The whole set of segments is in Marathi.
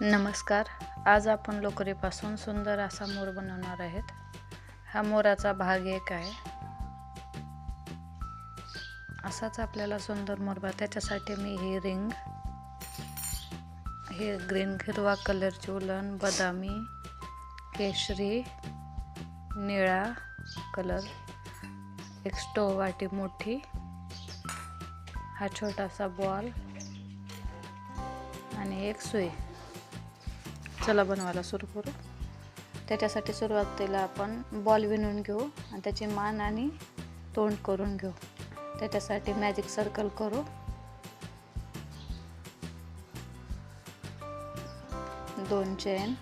नमस्कार. आज आपण लोकरीपासून सुंदर असा मोर बनवणार आहेत. हा मोराचा भाग 1 आहे. असाच आपल्याला सुंदर मोर त्याच्यासाठी मी ही रिंग, हे ग्रीन हिरवा कलरची उलन, बदामी, केशरी, निळा कलर, एक स्टोव वाटी मोठी, हा छोटासा बॉल आणि एक सुई. चला बनवायला सुरू करू. त्याच्यासाठी सुरुवातीला आपण बॉल विणून घेऊ आणि त्याची मान आणि तोंड करून घेऊ. त्याच्यासाठी मॅजिक सर्कल करू. 2 चेन,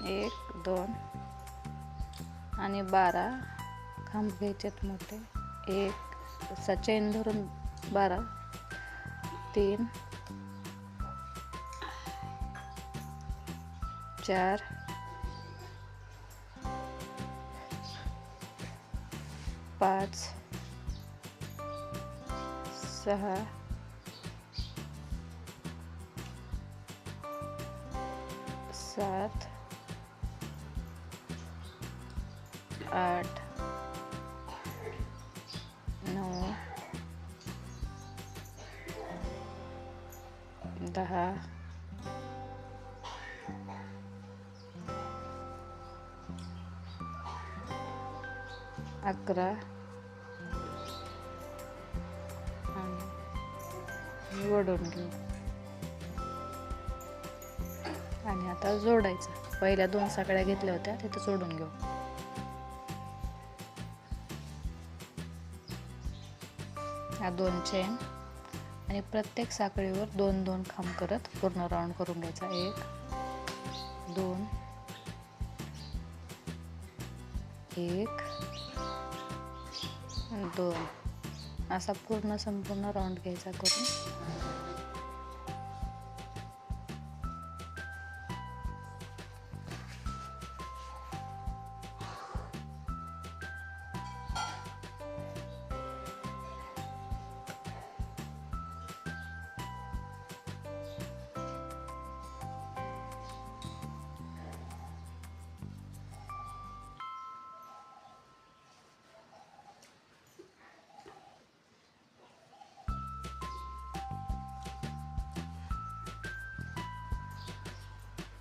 1 2 आणि 12 खांब घ्यायचेत मोठे. 1 असा चेन धरून 12, 3 4 5 6 7 8 9 10 11 आणि ओढून घेऊ आणि आता जोडायचं. पहिल्या 2 साकळ्या घेतल्या होत्या तिथे जोडून घेऊ. हा 2 चेन आणि प्रत्येक साखळीवर 2-2 खांब करत पूर्ण राऊंड करून घ्यायचा. 1 2 1 2 असा पूर्ण संपूर्ण राऊंड घ्यायचा करून.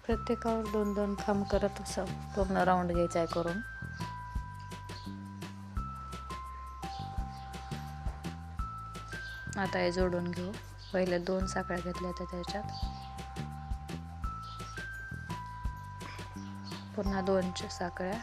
प्रत्येकावर 2-2 खांब करत असं पूर्ण राऊंड घ्यायचा आहे करून. आता हे जोडून घेऊ. पहिले 2 साखळ्या घेतल्या होत्या त्याच्यात पुन्हा 2 साखळ्या.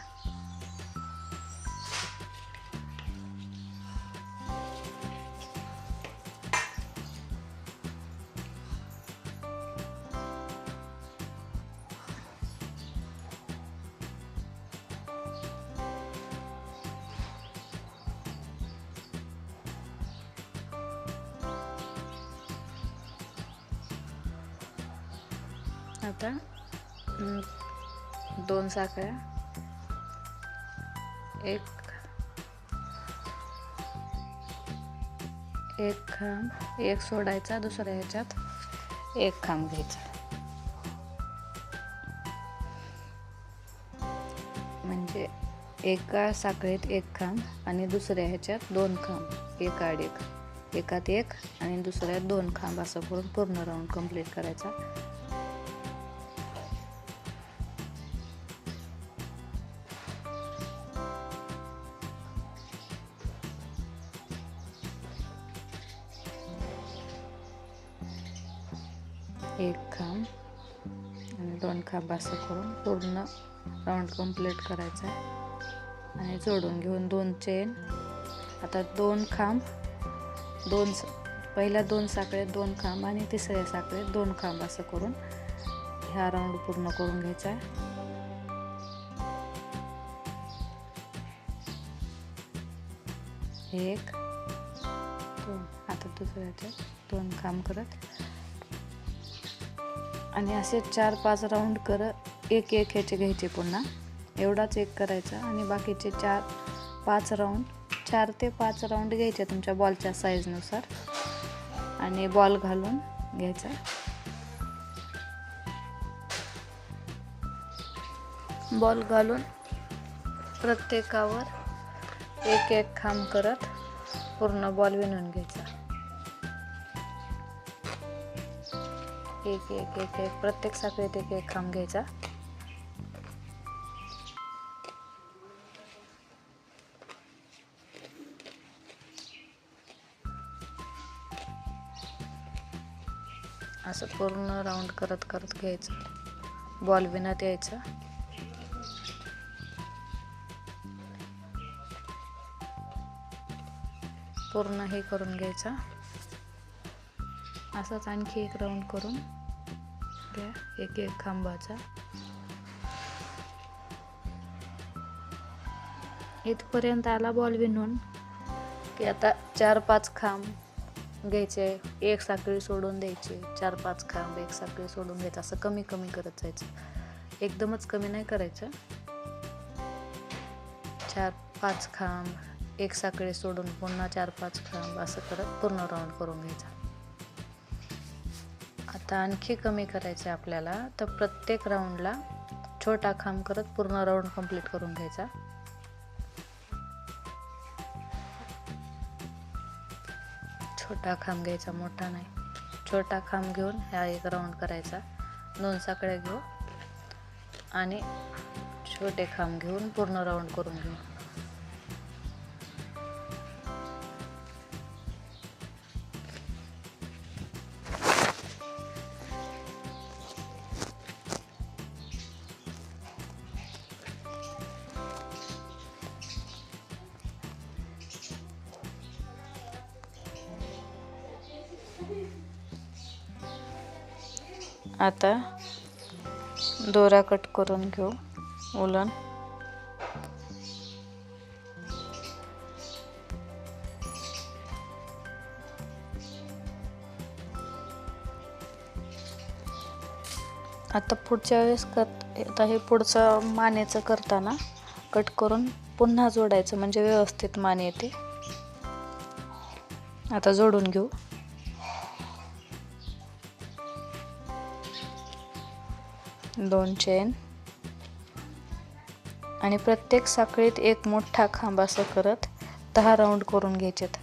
आता 2 साखळ्या, एक खांब, एक सोडायचा, दुसऱ्या ह्याच्यात 1 खांब घ्यायचा. म्हणजे एका साखळीत 1 खांब आणि दुसऱ्या ह्याच्यात 2 खांब, एक आड एक, एकात 1 आणि दुसऱ्यात 2 खांब असं करून पूर्ण राऊंड कंप्लीट करायचा. एक खांब आणि 2 खांब असं करून पूर्ण राऊंड कंप्लीट करायचा आणि जोडून घेऊन 2 चेन. आता 2 खांब, पहिल्या 2 साखळ्यात 2 खांब आणि तिसऱ्या साखळ्यात 2 खांब असं करून ह्या राऊंड पूर्ण करून घ्यायचा. 1 2 आता दुसऱ्याच्यात 2 खांब करत आणि असे 4-5 राऊंड करत एक ह्याचे घ्यायचे. पुन्हा एवढाच एक करायचा आणि बाकीचे 4-5 राऊंड 4 ते 5 राऊंड घ्यायचे तुमच्या बॉलच्या साईजनुसार आणि बॉल घालून घ्यायचा. बॉल घालून प्रत्येकावर एक एक खांब करत पूर्ण बॉल विणून घ्यायचा. एक एक एक एक प्रत्येक साखळीत एक एक खांब घ्यायचा. असं पूर्ण राऊंड करत करत घ्यायचं. बॉल विणत यायचा. पूर्ण हे करून घ्यायचा. असंच आणखी एक राऊंड करून घ्या एक एक खांबाचा. इथपर्यंत आला बॉल विणून की आता 4-5 खांब घ्यायचे, एक साखळी सोडून द्यायची. 4-5 खांब एक साखळी सोडून घ्यायचं. असं कमी कमी करत जायचं. एकदमच कमी नाही करायचं. 4-5 खांब एक साखळी सोडून पुन्हा 4-5 खांब असं करत पूर्ण राऊंड करून घ्यायचा. आता आणखी कमी करायचं आपल्याला, तर प्रत्येक राऊंडला छोटा खांब करत पूर्ण राऊंड कंप्लीट करून घ्यायचा. छोटा खांब घ्यायचा, मोठा नाही. छोटा खांब घेऊन हा एक राऊंड करायचा. 2 साखळ्या घेऊ आणि छोटे खांब घेऊन पूर्ण राऊंड करून घेऊ. आता दोरा कट करून घेऊ उलन. आता पुढच्या वेळेस आता हे पुढचं मानेचं करताना कट करून पुन्हा जोडायचं, म्हणजे व्यवस्थित मान येते. आता जोडून घेऊ. दोन चेन आणि प्रत्येक साखळीत एक मोठा खांब असं करत 10 राऊंड करून घ्यायचेत.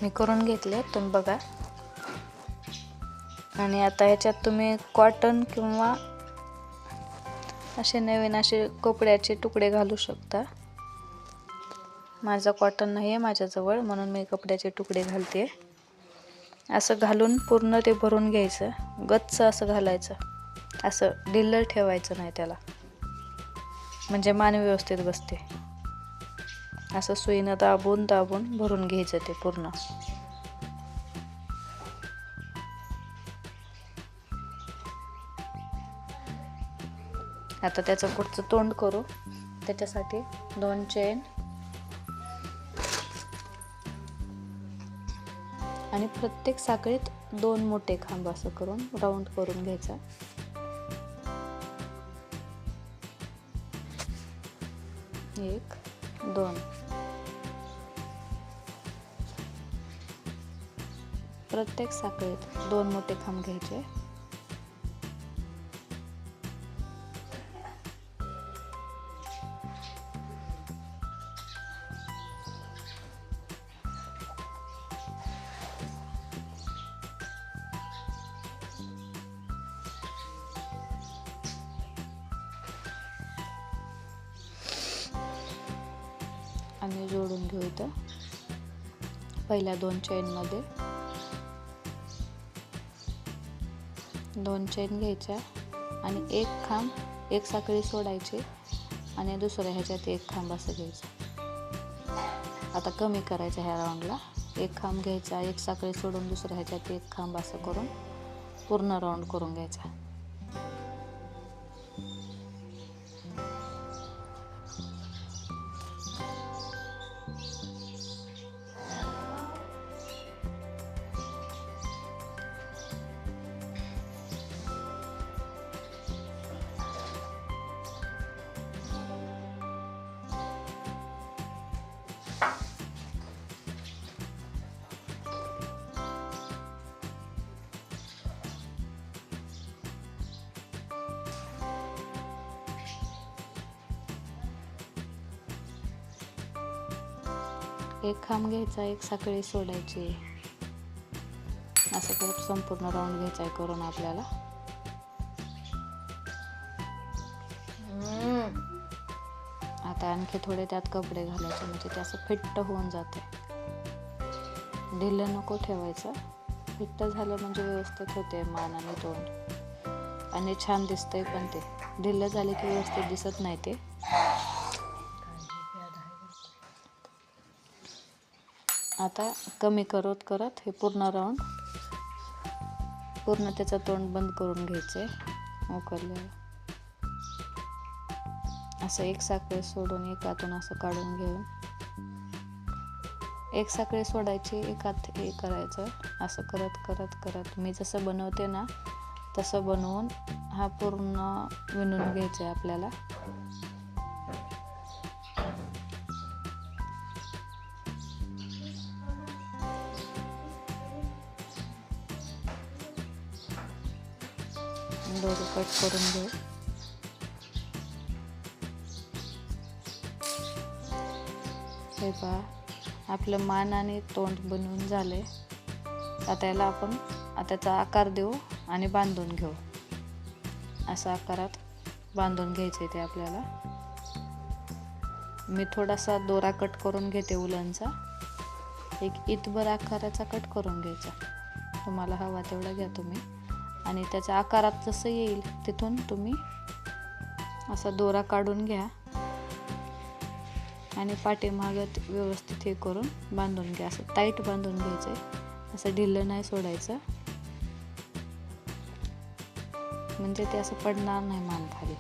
मी करून घेतले, तुम्ही बघा. आणि आता ह्याच्यात तुम्ही कॉटन किंवा असे नवीन असे कपड्याचे तुकडे घालू शकता. माझा कॉटन नाही आहे माझ्याजवळ, म्हणून मी कपड्याचे तुकडे घालते. असं घालून पूर्ण ते भरून घ्यायचं. गच्च असं घालायचं. असं ढिल्लर ठेवायचं नाही त्याला, म्हणजे मान व्यवस्थित बसते. असं सुईनं दाबून दाबून भरून घ्यायचं ते पूर्ण. आता त्याचं पुढचं तोंड करू. त्याच्यासाठी 2 चेन आणि प्रत्येक साखळीत 2 मोठे खांब असं करून राऊंड करून घ्यायचा. एक, 2. प्रत्येक साखळीत 2 मोठे खांब घ्यायचे. आणि जोडून घेऊ. इथं पहिल्या 2 चेनमध्ये 2 चेन घ्यायच्या आणि एक खांब एक साखळी सोडायची आणि दुसऱ्या ह्याच्यात एक खांब असं घ्यायचं. आता कमी करायचं ह्या राऊंडला. एक खांब घ्यायचा, एक साखळी सोडून दुसऱ्या ह्याच्यात एक खांब असं करून पूर्ण राऊंड करून घ्यायचा. एक खांब घ्यायचा, एक साखळी सोडायची, असं करत संपूर्ण राऊंड घ्यायचा आहे करून आपल्याला. आता आणखी थोडे त्यात कपडे घालायचे, म्हणजे ते असं फिट्ट होऊन जाते. ढिलं नको ठेवायचं, फिट्ट झालं म्हणजे व्यवस्थित होते मान आणि तोंड, आणि छान दिसतंय. पण ते ढिलं झाले की व्यवस्थित दिसत नाही ते. आता कमी करत करत हे पूर्ण राऊंड, पूर्ण त्याचं तोंड बंद करून घ्यायचे उकरल्यावर. असं एक साखळी सोडून एकातून असं काढून घेऊन, एक साखळी सोडायची, एकात हे करायचं. असं करत करत करत मी जसं बनवते ना तसं बनवून हा पूर्ण विणून घ्यायचं आहे आपल्याला. दोरी कट करून घेऊ. हे पहा, आपलं मान आणि तोंड बनवून झाले. आता याला आपण त्याचा आकार देऊ आणि बांधून घेऊ. अशा आकारात बांधून घ्यायचे ते आपल्याला. मी थोडासा दोरा कट करून घेते उलनचा, एक इतभर आकाराचा कट करून घ्यायचा. तुम्हाला हवा तेवढा घ्या तुम्ही, आणि त्याच्या आकारात जसं येईल तिथून तुम्ही असा दोरा काढून घ्या आणि पाठीमागं व्यवस्थित हे करून बांधून घ्या. असं टाईट बांधून घ्यायचं, असं ढिल्लं नाही सोडायचं, म्हणजे ते असं पडणार नाही मान खाली.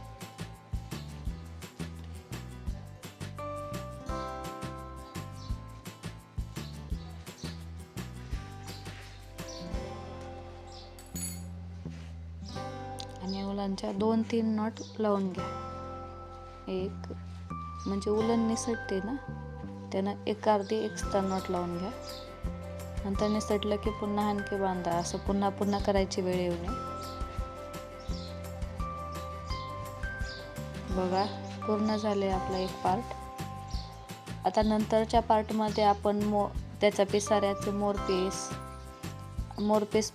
आणि उलांच्या 2-3 नॉट लावून घ्या. एक म्हणजे उलन निसटते ना, त्यानं एक अर्धी एक्स्ट्रा नॉट लावून घ्या. नंतर निसटलं की पुन्हा आणखी बांधा. असं पुन्हा पुन्हा करायची वेळ येऊ नये. बघा, पूर्ण झाले आपला एक पार्ट. आता नंतरच्या पार्टमध्ये आपण त्याचा पिसाऱ्याचे मोरपीस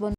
बनवू.